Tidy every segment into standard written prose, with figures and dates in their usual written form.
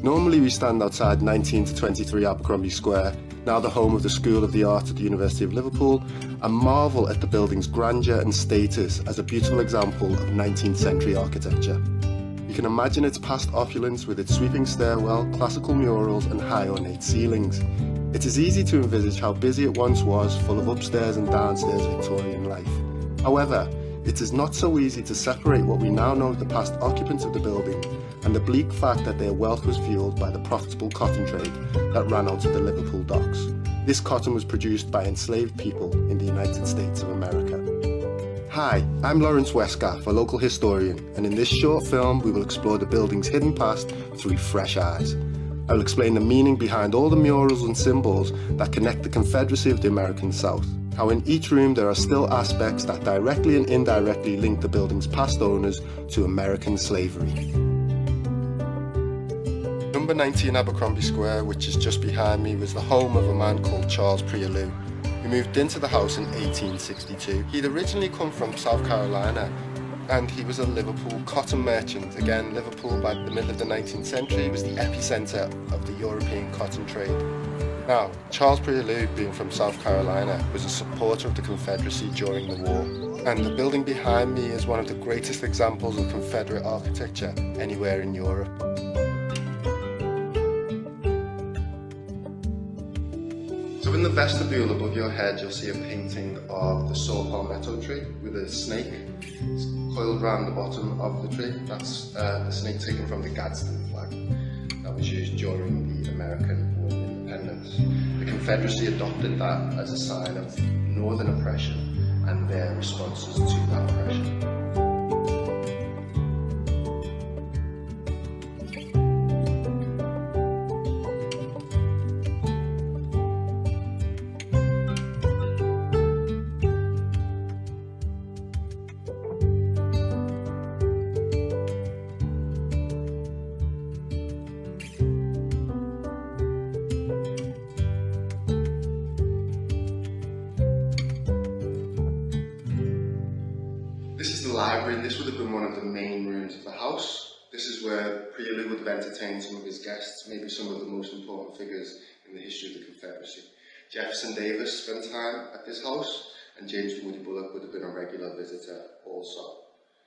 Normally we stand outside 19 to 23 Abercromby Square, now the home of the School of the Art at the University of Liverpool, and marvel at the building's grandeur and status as a beautiful example of 19th century architecture. You can imagine its past opulence with its sweeping stairwell, classical murals and high ornate ceilings. It is easy to envisage how busy it once was, full of upstairs and downstairs Victorian life. However, it is not so easy to separate what we now know of the past occupants of the building and the bleak fact that their wealth was fueled by the profitable cotton trade that ran out of the Liverpool docks. This cotton was produced by enslaved people in the United States of America. Hi, I'm Laurence Westgaph, a local historian, and in this short film we will explore the building's hidden past through fresh eyes. I will explain the meaning behind all the murals and symbols that connect the Confederacy of the American South. How in each room there are still aspects that directly and indirectly link the building's past owners to American slavery. Number 19 Abercromby Square, which is just behind me, was the home of a man called Charles Prialou, who moved into the house in 1862. He'd originally come from South Carolina, and he was a Liverpool cotton merchant. Again, Liverpool by the middle of the 19th century was the epicenter of the European cotton trade. Now, Charles Prialou, being from South Carolina, was a supporter of the Confederacy during the war, and the building behind me is one of the greatest examples of Confederate architecture anywhere in Europe. So in the vestibule above your head, you'll see a painting of the saw palmetto tree with a snake coiled around the bottom of the tree. That's the snake taken from the Gladstone flag that was used during the American War of Independence. The Confederacy adopted that as a sign of northern oppression and their responses to that oppression. Library. This would have been one of the main rooms of the house. This is where Prialou would have entertained some of his guests, maybe some of the most important figures in the history of the Confederacy. Jefferson Davis spent time at this house, and James Moody Bullock would have been a regular visitor also.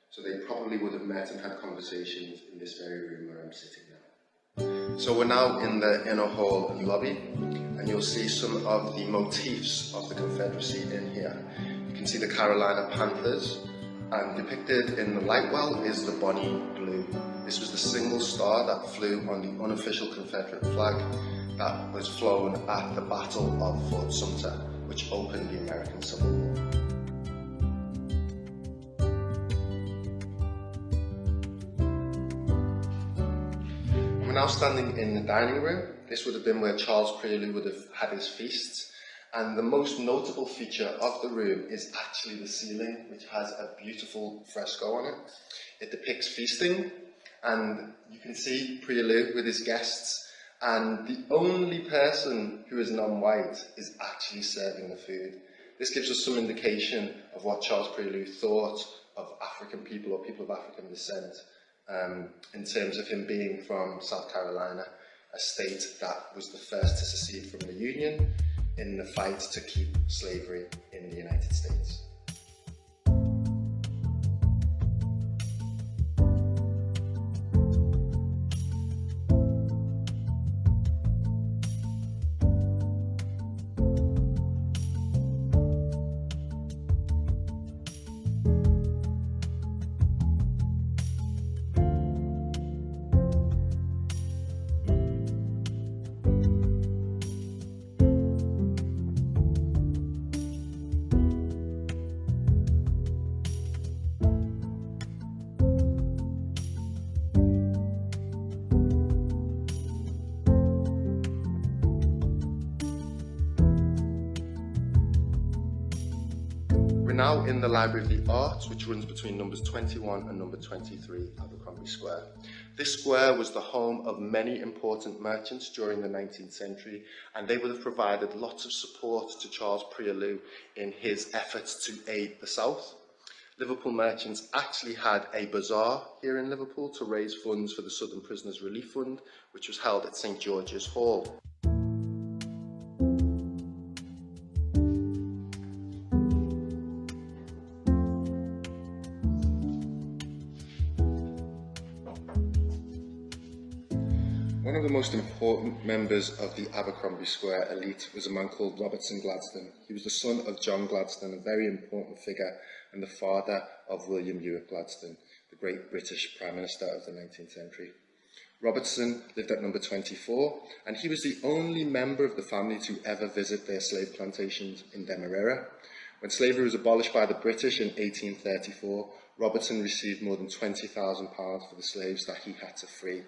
So they probably would have met and had conversations in this very room where I'm sitting now. So we're now in the inner hall and lobby, and you'll see some of the motifs of the Confederacy in here. You can see the Carolina Panthers, and depicted in the light well is the Bonnie Blue. This was the single star that flew on the unofficial Confederate flag that was flown at the Battle of Fort Sumter, which opened the American Civil War. We're now standing in the dining room. This would have been where Charles Prialou would have had his feasts. And the most notable feature of the room is actually the ceiling, which has a beautiful fresco on it. It depicts feasting, and you can see Prialou with his guests, and the only person who is non-white is actually serving the food. This gives us some indication of what Charles Prialou thought of African people or people of African descent, in terms of him being from South Carolina, a state that was the first to secede from the Union in the fight to keep slavery in the United States. Now in the Library of the Arts, which runs between numbers 21 and number 23 Abercrombie Square. This square was the home of many important merchants during the 19th century, and they would have provided lots of support to Charles Prialou in his efforts to aid the South. Liverpool merchants actually had a bazaar here in Liverpool to raise funds for the Southern Prisoners Relief Fund, which was held at St George's Hall. One of the most important members of the Abercromby Square elite was a man called Gladstone. He was the son of John Gladstone, a very important figure, and the father of William Ewart Gladstone, the great British Prime Minister of the 19th century. Robertson lived at number 24, and he was the only member of the family to ever visit their slave plantations in Demerara. When slavery was abolished by the British in 1834, Robertson received more than £20,000 for the slaves that he had to free.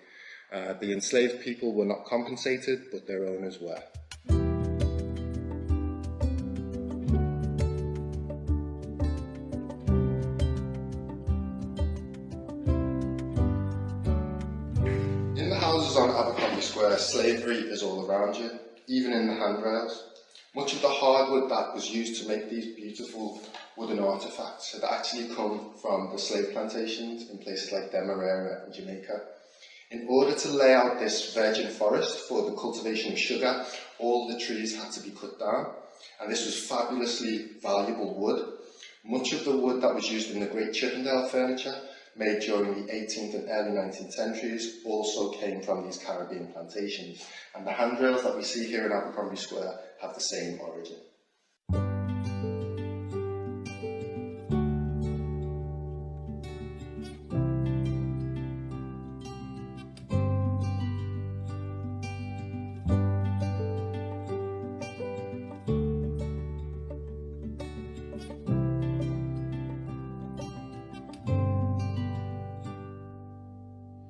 The enslaved people were not compensated, but their owners were. In the houses on Abercromby Square, slavery is all around you, even in the handrails. Much of the hardwood that was used to make these beautiful wooden artefacts had actually come from the slave plantations in places like Demerara and Jamaica. In order to lay out this virgin forest for the cultivation of sugar, all the trees had to be cut down, and this was fabulously valuable wood. Much of the wood that was used in the great Chippendale furniture made during the 18th and early 19th centuries also came from these Caribbean plantations, and the handrails that we see here in Abercromby Square have the same origin.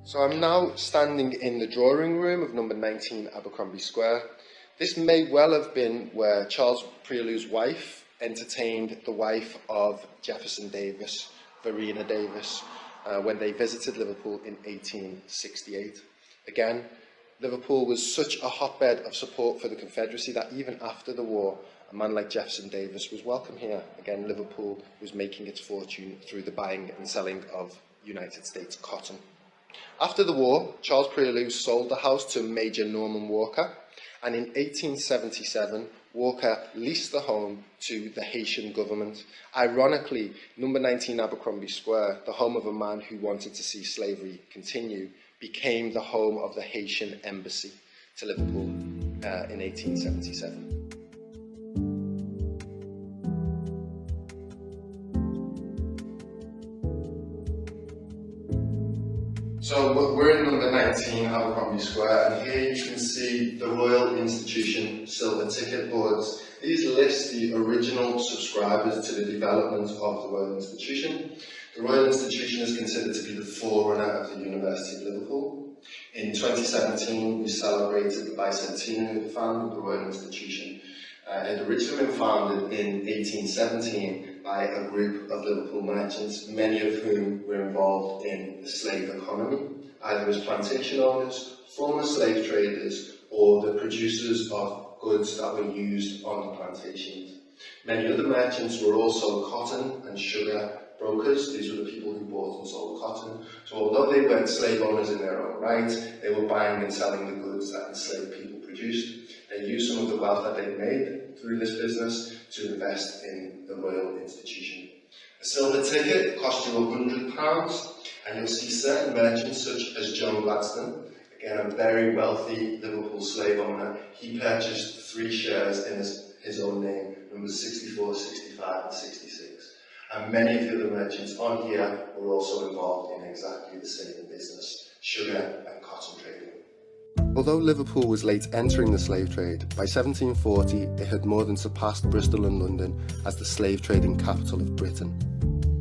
So I'm now standing in the drawing room of number 19 Abercrombie Square. This may well have been where Charles Prelu's wife entertained the wife of Jefferson Davis, Verena Davis, when they visited Liverpool in 1868. Again, Liverpool was such a hotbed of support for the Confederacy that even after the war, a man like Jefferson Davis was welcome here. Again, Liverpool was making its fortune through the buying and selling of United States cotton. After the war, Charles Prelu sold the house to Major Norman Walker, and in 1877, Walker leased the home to the Haitian government. Ironically, number 19 Abercrombie Square, the home of a man who wanted to see slavery continue, became the home of the Haitian embassy to Liverpool in 1877. So we're in number 19 Abercrombie Square, and here you can see the Royal Institution silver ticket boards. These list the original subscribers to the development of the Royal Institution. The Royal Institution is considered to be the forerunner of the University of Liverpool. In 2017, we celebrated the bicentenary of the founding of the Royal Institution. It had originally been founded in 1817 by a group of Liverpool merchants, many of whom were involved in the slave economy, either as plantation owners, former slave traders, or the producers of goods that were used on the plantations. Many other merchants were also cotton and sugar brokers. These were the people who bought and sold cotton. So although they weren't slave owners in their own right, they were buying and selling the goods that enslaved people produced. They used some of the wealth that they made through this business to invest in the Royal Institution. A silver ticket cost you £100, and you'll see certain merchants such as John Gladstone, again a very wealthy Liverpool slave owner. He purchased 3 shares in his own name, numbers 64, 65 and 66. And many of the other merchants on here were also involved in exactly the same business, sugar and cotton trading. Although Liverpool was late entering the slave trade, by 1740 it had more than surpassed Bristol and London as the slave trading capital of Britain.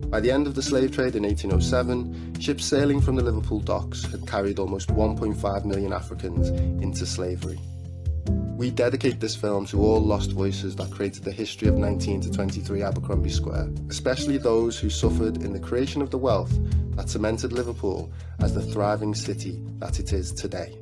By the end of the slave trade in 1807, ships sailing from the Liverpool docks had carried almost 1.5 million Africans into slavery. We dedicate this film to all lost voices that created the history of 19 to 23 Abercrombie Square, especially those who suffered in the creation of the wealth that cemented Liverpool as the thriving city that it is today.